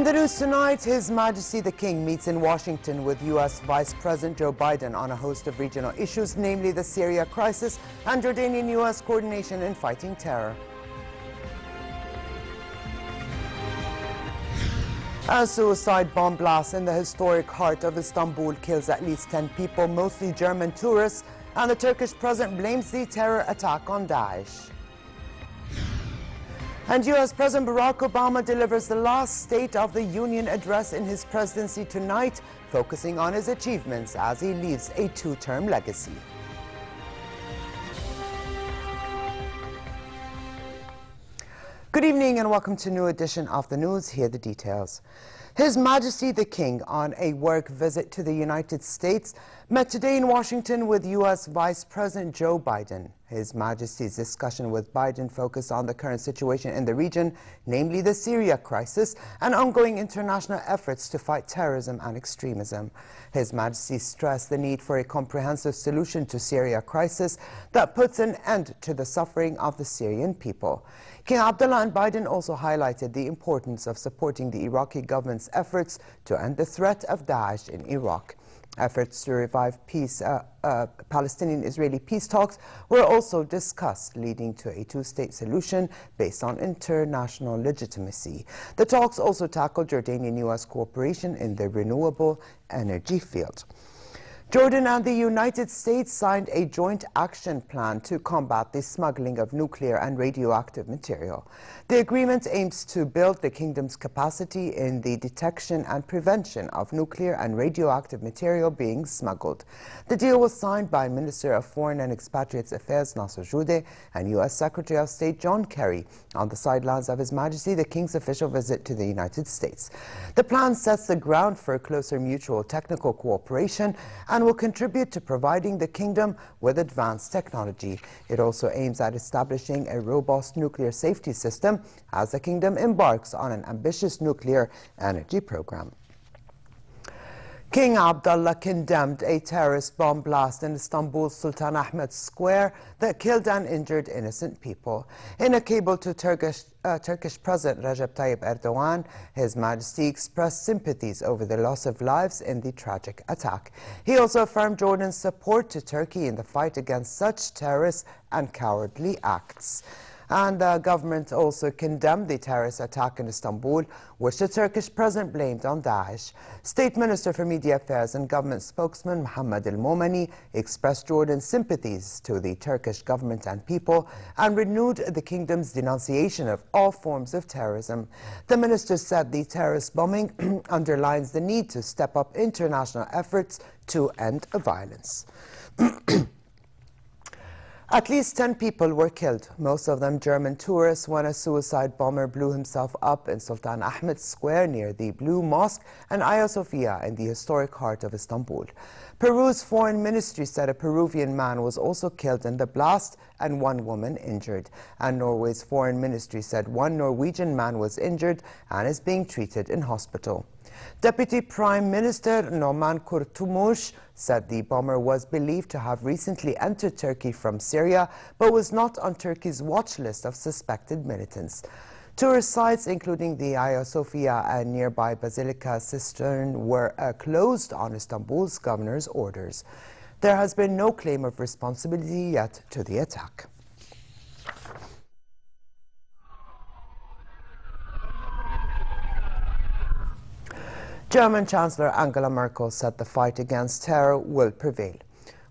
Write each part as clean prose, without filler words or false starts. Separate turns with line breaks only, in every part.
In the news tonight, His Majesty the King meets in Washington with U.S. Vice President Joe Biden on a host of regional issues, namely the Syria crisis and Jordanian-U.S. coordination in fighting terror. A suicide bomb blast in the historic heart of Istanbul kills at least 10 people, mostly German tourists, and the Turkish president blames the terror attack on Daesh. And U.S. President Barack Obama delivers the last State of the Union address in his presidency tonight, focusing on his achievements as he leaves a two-term legacy. Good evening and welcome to a new edition of the news. Here are the details. His Majesty the King, on a work visit to the United States, met today in Washington with U.S. Vice President Joe Biden. His Majesty's discussion with Biden focused on the current situation in the region, namely the Syria crisis and ongoing international efforts to fight terrorism and extremism. His Majesty stressed the need for a comprehensive solution to Syria crisis that puts an end to the suffering of the Syrian people. King Abdullah and Biden also highlighted the importance of supporting the Iraqi government's efforts to end the threat of Daesh in Iraq. Efforts to revive Palestinian-Israeli peace talks were also discussed, leading to a two-state solution based on international legitimacy. The talks also tackled Jordanian-U.S. cooperation in the renewable energy field. Jordan and the United States signed a joint action plan to combat the smuggling of nuclear and radioactive material. The agreement aims to build the kingdom's capacity in the detection and prevention of nuclear and radioactive material being smuggled. The deal was signed by Minister of Foreign and Expatriates Affairs Nasser Judeh and U.S. Secretary of State John Kerry on the sidelines of His Majesty the King's official visit to the United States. The plan sets the ground for closer mutual technical cooperation and will contribute to providing the kingdom with advanced technology. It also aims at establishing a robust nuclear safety system as the kingdom embarks on an ambitious nuclear energy program. King Abdullah condemned a terrorist bomb blast in Istanbul's Sultan Ahmed Square that killed and injured innocent people. In a cable to Turkish President Recep Tayyip Erdogan, His Majesty expressed sympathies over the loss of lives in the tragic attack. He also affirmed Jordan's support to Turkey in the fight against such terrorist and cowardly acts. And the government also condemned the terrorist attack in Istanbul, which the Turkish president blamed on Daesh. State Minister for Media Affairs and Government spokesman Mohammed al-Momani expressed Jordan's sympathies to the Turkish government and people and renewed the kingdom's denunciation of all forms of terrorism. The minister said the terrorist bombing underlines the need to step up international efforts to end violence. At least 10 people were killed, most of them German tourists, when a suicide bomber blew himself up in Sultan Ahmed Square near the Blue Mosque and Hagia Sophia in the historic heart of Istanbul. Peru's foreign ministry said a Peruvian man was also killed in the blast and one woman injured. And Norway's foreign ministry said one Norwegian man was injured and is being treated in hospital. Deputy Prime Minister Numan Kurtulmuş said the bomber was believed to have recently entered Turkey from Syria, but was not on Turkey's watch list of suspected militants. Tourist sites, including the Hagia Sophia and nearby Basilica Cistern, were closed on Istanbul's governor's orders. There has been no claim of responsibility yet to the attack. German Chancellor Angela Merkel said the fight against terror will prevail.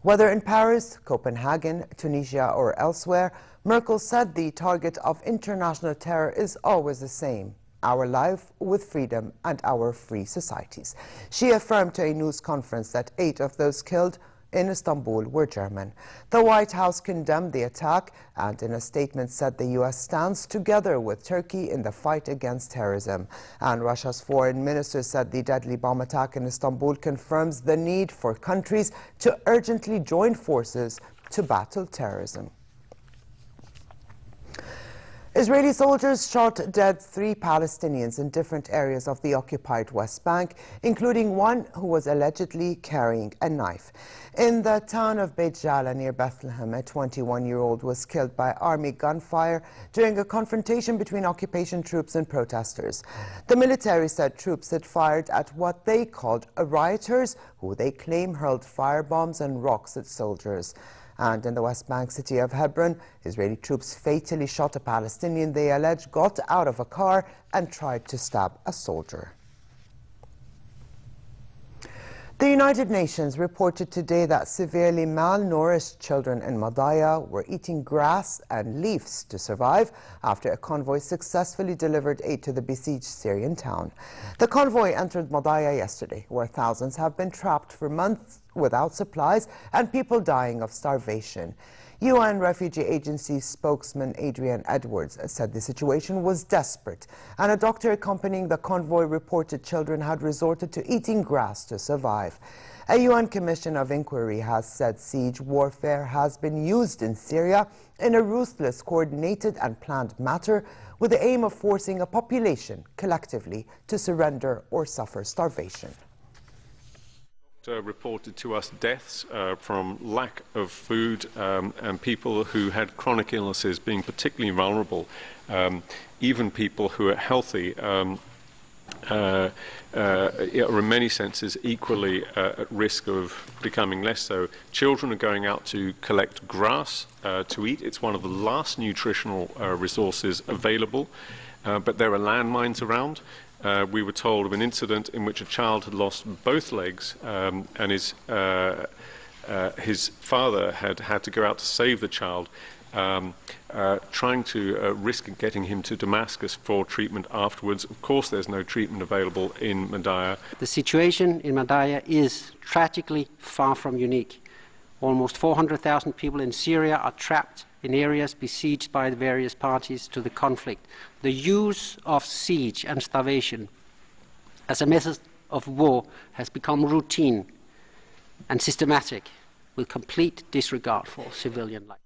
Whether in Paris, Copenhagen, Tunisia or elsewhere, Merkel said the target of international terror is always the same: our life with freedom and our free societies. She affirmed to a news conference that 8 of those killed in Istanbul were German. The White House condemned the attack and in a statement said the U.S. stands together with Turkey in the fight against terrorism. And Russia's foreign minister said the deadly bomb attack in Istanbul confirms the need for countries to urgently join forces to battle terrorism. Israeli soldiers shot dead 3 Palestinians in different areas of the occupied West Bank, including one who was allegedly carrying a knife. In the town of Beit Jala near Bethlehem, a 21-year-old was killed by army gunfire during a confrontation between occupation troops and protesters. The military said troops had fired at what they called rioters, who they claim hurled firebombs and rocks at soldiers. And in the West Bank city of Hebron, Israeli troops fatally shot a Palestinian they allege got out of a car and tried to stab a soldier. The United Nations reported today that severely malnourished children in Madaya were eating grass and leaves to survive after a convoy successfully delivered aid to the besieged Syrian town. The convoy entered Madaya yesterday, where thousands have been trapped for months without supplies and people dying of starvation. UN Refugee Agency spokesman Adrian Edwards said the situation was desperate, and a doctor accompanying the convoy reported children had resorted to eating grass to survive. A UN Commission of Inquiry has said siege warfare has been used in Syria in a ruthless, coordinated and planned manner with the aim of forcing a population collectively to surrender or suffer starvation.
Reported to us deaths from lack of food and people who had chronic illnesses being particularly vulnerable. Even people who are healthy are in many senses equally at risk of becoming less so. Children are going out to collect grass to eat. It's one of the last nutritional resources available, but there are landmines around. We were told of an incident in which a child had lost both legs and his father had to go out to save the child, trying to risk getting him to Damascus for treatment afterwards. Of course, there's no treatment available in Madaya.
The situation in Madaya is tragically far from unique. Almost 400,000 people in Syria are trapped in areas besieged by the various parties to the conflict. The use of siege and starvation as a method of war has become routine and systematic, with complete disregard for civilian life.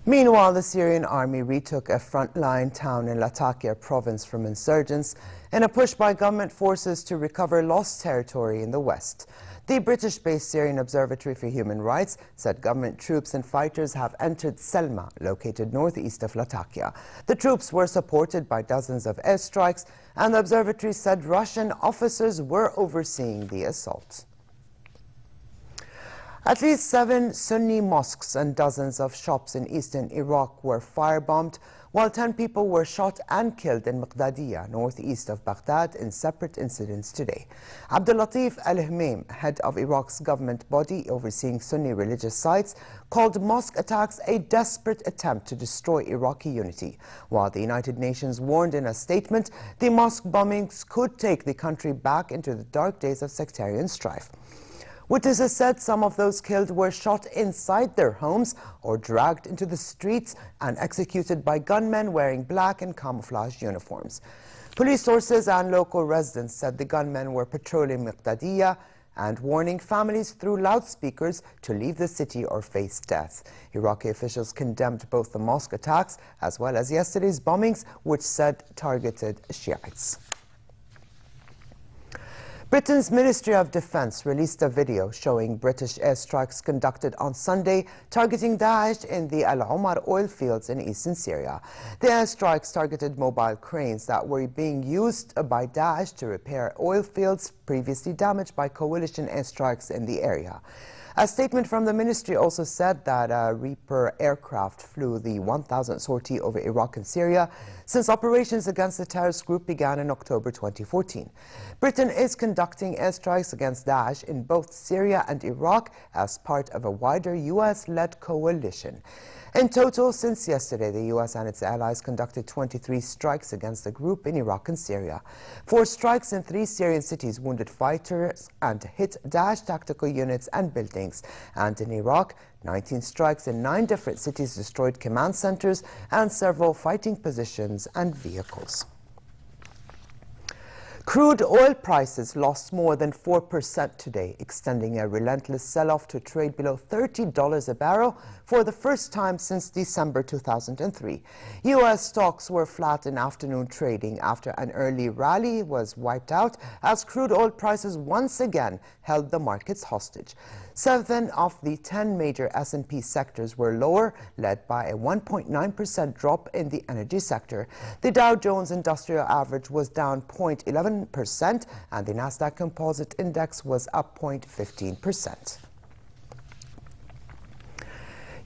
Meanwhile, the Syrian Army retook a frontline town in Latakia province from insurgents in a push by government forces to recover lost territory in the west. The British-based Syrian Observatory for Human Rights said government troops and fighters have entered Selma, located northeast of Latakia. The troops were supported by dozens of airstrikes, and the observatory said Russian officers were overseeing the assault. At least 7 Sunni mosques and dozens of shops in eastern Iraq were firebombed, while 10 people were shot and killed in Miqdadiya, northeast of Baghdad, in separate incidents today. Abdullahs al-Hmaim, head of Iraq's government body overseeing Sunni religious sites, called mosque attacks a desperate attempt to destroy Iraqi unity, while the United Nations warned in a statement the mosque bombings could take the country back into the dark days of sectarian strife. Witnesses said some of those killed were shot inside their homes or dragged into the streets and executed by gunmen wearing black and camouflage uniforms. Police sources and local residents said the gunmen were patrolling Miqdadiya and warning families through loudspeakers to leave the city or face death. Iraqi officials condemned both the mosque attacks as well as yesterday's bombings, which said targeted Shiites. Britain's Ministry of Defence released a video showing British airstrikes conducted on Sunday targeting Daesh in the Al Omar oil fields in eastern Syria. The airstrikes targeted mobile cranes that were being used by Daesh to repair oil fields previously damaged by coalition airstrikes in the area. A statement from the ministry also said that a Reaper aircraft flew the 1,000th sortie over Iraq and Syria since operations against the terrorist group began in October 2014. Britain is conducting airstrikes against Daesh in both Syria and Iraq as part of a wider US-led coalition. In total, since yesterday, the US and its allies conducted 23 strikes against the group in Iraq and Syria. 4 strikes in 3 Syrian cities wounded fighters and hit Daesh tactical units and buildings. And in Iraq, 19 strikes in 9 different cities destroyed command centers and several fighting positions and vehicles. Crude oil prices lost more than 4% today, extending a relentless sell-off to trade below $30 a barrel for the first time since December 2003. U.S. stocks were flat in afternoon trading after an early rally was wiped out as crude oil prices once again held the markets hostage. 7 of the 10 major S&P sectors were lower, led by a 1.9% drop in the energy sector. The Dow Jones Industrial Average was down 0.11%, and the Nasdaq Composite Index was up 0.15%.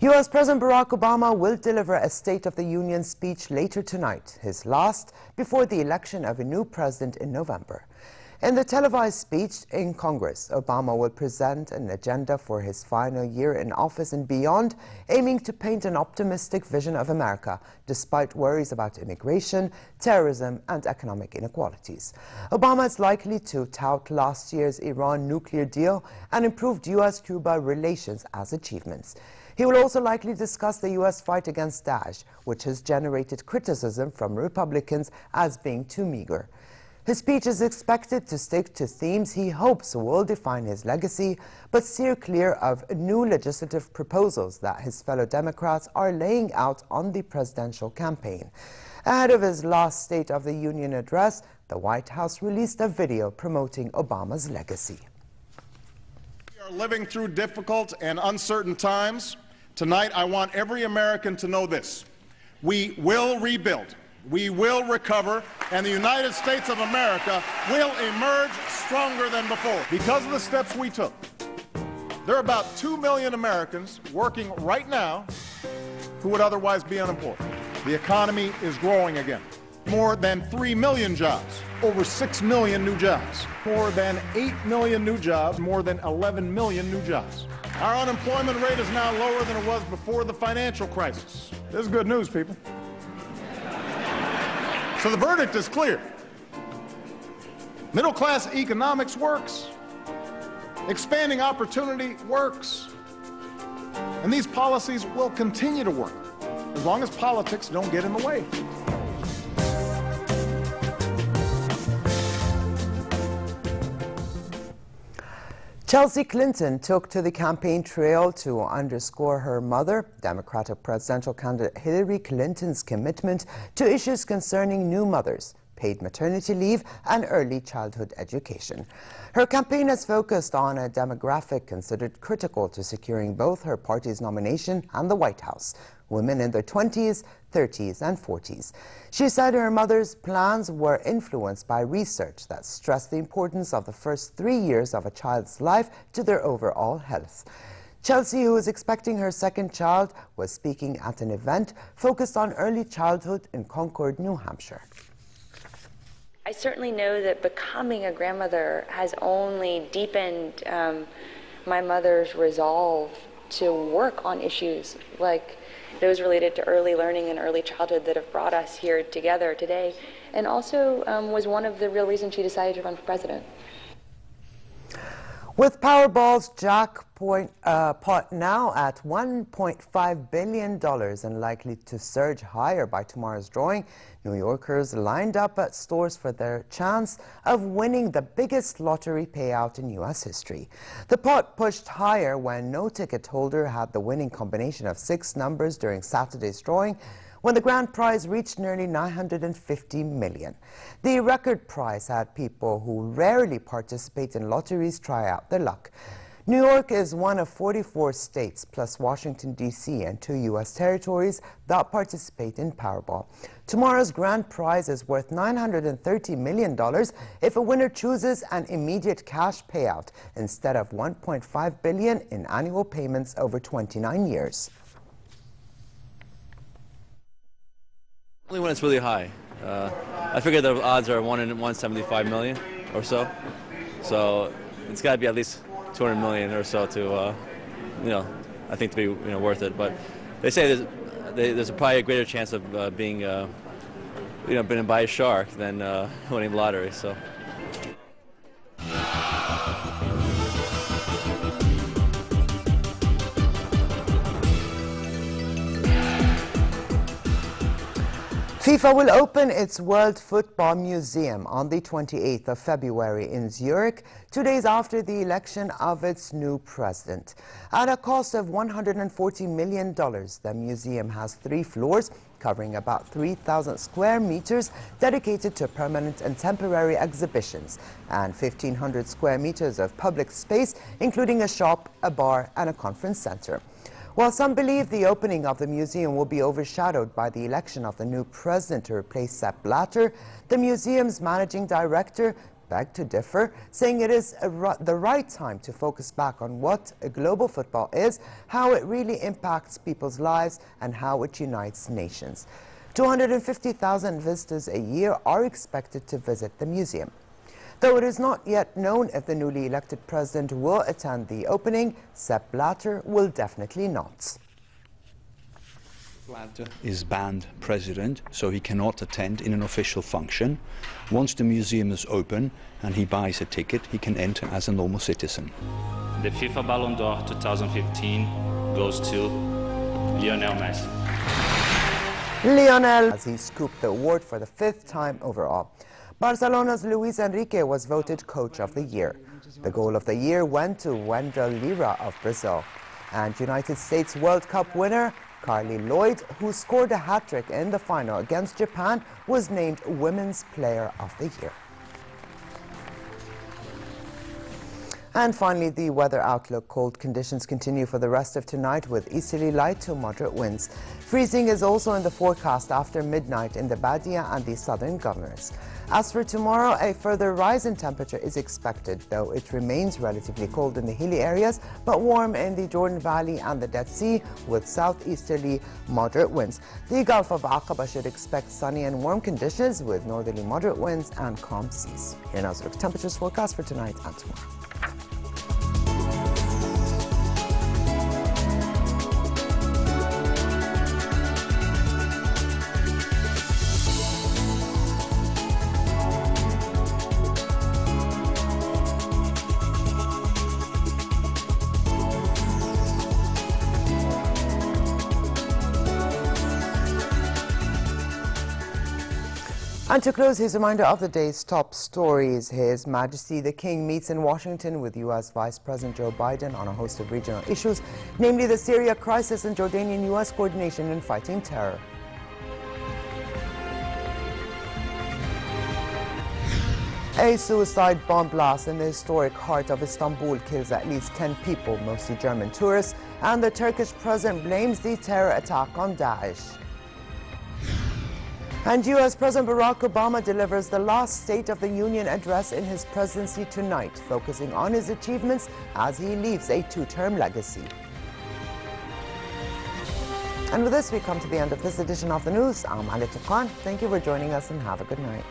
U.S. President Barack Obama will deliver a State of the Union speech later tonight, his last before the election of a new president in November. In the televised speech in Congress, Obama will present an agenda for his final year in office and beyond, aiming to paint an optimistic vision of America, despite worries about immigration, terrorism, and economic inequalities. Obama is likely to tout last year's Iran nuclear deal and improved U.S.-Cuba relations as achievements. He will also likely discuss the U.S. fight against Daesh, which has generated criticism from Republicans as being too meager. His speech is expected to stick to themes he hopes will define his legacy, but steer clear of new legislative proposals that his fellow Democrats are laying out on the presidential campaign. Ahead of his last State of the Union address, the White House released a video promoting Obama's legacy.
We are living through difficult and uncertain times. Tonight, I want every American to know this: we will rebuild. We will recover, and the United States of America will emerge stronger than before. Because of the steps we took, there are about 2 million Americans working right now who would otherwise be unemployed. The economy is growing again. More than 3 million jobs, over 6 million new jobs, more than 8 million new jobs, more than 11 million new jobs. Our unemployment rate is now lower than it was before the financial crisis. This is good news, people. So the verdict is clear. Middle-class economics works. Expanding opportunity works. And these policies will continue to work as long as politics don't get in the way.
Chelsea Clinton took to the campaign trail to underscore her mother, Democratic presidential candidate Hillary Clinton's commitment to issues concerning new mothers, paid maternity leave, and early childhood education. Her campaign has focused on a demographic considered critical to securing both her party's nomination and the White House: women in their 20s, 30s, and 40s. She said her mother's plans were influenced by research that stressed the importance of the first 3 years of a child's life to their overall health. Chelsea, who is expecting her second child, was speaking at an event focused on early childhood in Concord, New Hampshire.
I certainly know that becoming a grandmother has only deepened my mother's resolve to work on issues like those related to early learning and early childhood that have brought us here together today, and also was one of the real reasons she decided to run for president.
With Powerball's jackpot now at $1.5 billion and likely to surge higher by tomorrow's drawing, New Yorkers lined up at stores for their chance of winning the biggest lottery payout in U.S. history. The pot pushed higher when no ticket holder had the winning combination of 6 numbers during Saturday's drawing, when the grand prize reached nearly $950 million. The record prize had people who rarely participate in lotteries try out their luck. New York is one of 44 states, plus Washington, D.C. and 2 U.S. territories that participate in Powerball. Tomorrow's grand prize is worth $930 million if a winner chooses an immediate cash payout instead of $1.5 billion in annual payments over 29 years.
Only when it's really high. I figure the odds are 1 in 175 million or so. So it's got to be at least 200 million or so to, I think to be worth it. But they say there's probably a greater chance of being, bitten by a shark than winning the lottery. So.
FIFA will open its World Football Museum on the 28th of February in Zurich, 2 days after the election of its new president. At a cost of $140 million, the museum has 3 floors covering about 3,000 square meters dedicated to permanent and temporary exhibitions, and 1,500 square meters of public space, including a shop, a bar, and a conference center. While some believe the opening of the museum will be overshadowed by the election of the new president to replace Sepp Blatter, the museum's managing director begged to differ, saying it is the right time to focus back on what a global football is, how it really impacts people's lives, and how it unites nations. 250,000 visitors a year are expected to visit the museum. Though it is not yet known if the newly elected president will attend the opening, Sepp Blatter will definitely not.
Blatter is banned president, so he cannot attend in an official function. Once the museum is open and he buys a ticket, he can enter as a normal citizen.
The FIFA Ballon d'Or 2015 goes to Lionel Messi.
Lionel, as he scooped the award for the 5th time overall. Barcelona's Luis Enrique was voted Coach of the Year. The Goal of the Year went to Wendell Lira of Brazil. And United States World Cup winner Carly Lloyd, who scored a hat-trick in the final against Japan, was named Women's Player of the Year. And finally, the weather outlook. Cold conditions continue for the rest of tonight with easterly light to moderate winds. Freezing is also in the forecast after midnight in the Madaya and the southern governors. As for tomorrow, a further rise in temperature is expected, though it remains relatively cold in the hilly areas, but warm in the Jordan Valley and the Dead Sea with southeasterly moderate winds. The Gulf of Aqaba should expect sunny and warm conditions with northerly moderate winds and calm seas. Here now is the temperatures forecast for tonight and tomorrow. And to close, his reminder of the day's top stories. His Majesty the King meets in Washington with U.S. Vice President Joe Biden on a host of regional issues, namely the Syria crisis and Jordanian-U.S. coordination in fighting terror. A suicide bomb blast in the historic heart of Istanbul kills at least 10 people, mostly German tourists, and the Turkish president blames the terror attack on Daesh. And U.S. President Barack Obama delivers the last State of the Union address in his presidency tonight, focusing on his achievements as he leaves a 2-term legacy. And with this, we come to the end of this edition of the news. I'm Ali Tuqan. Thank you for joining us and have a good night.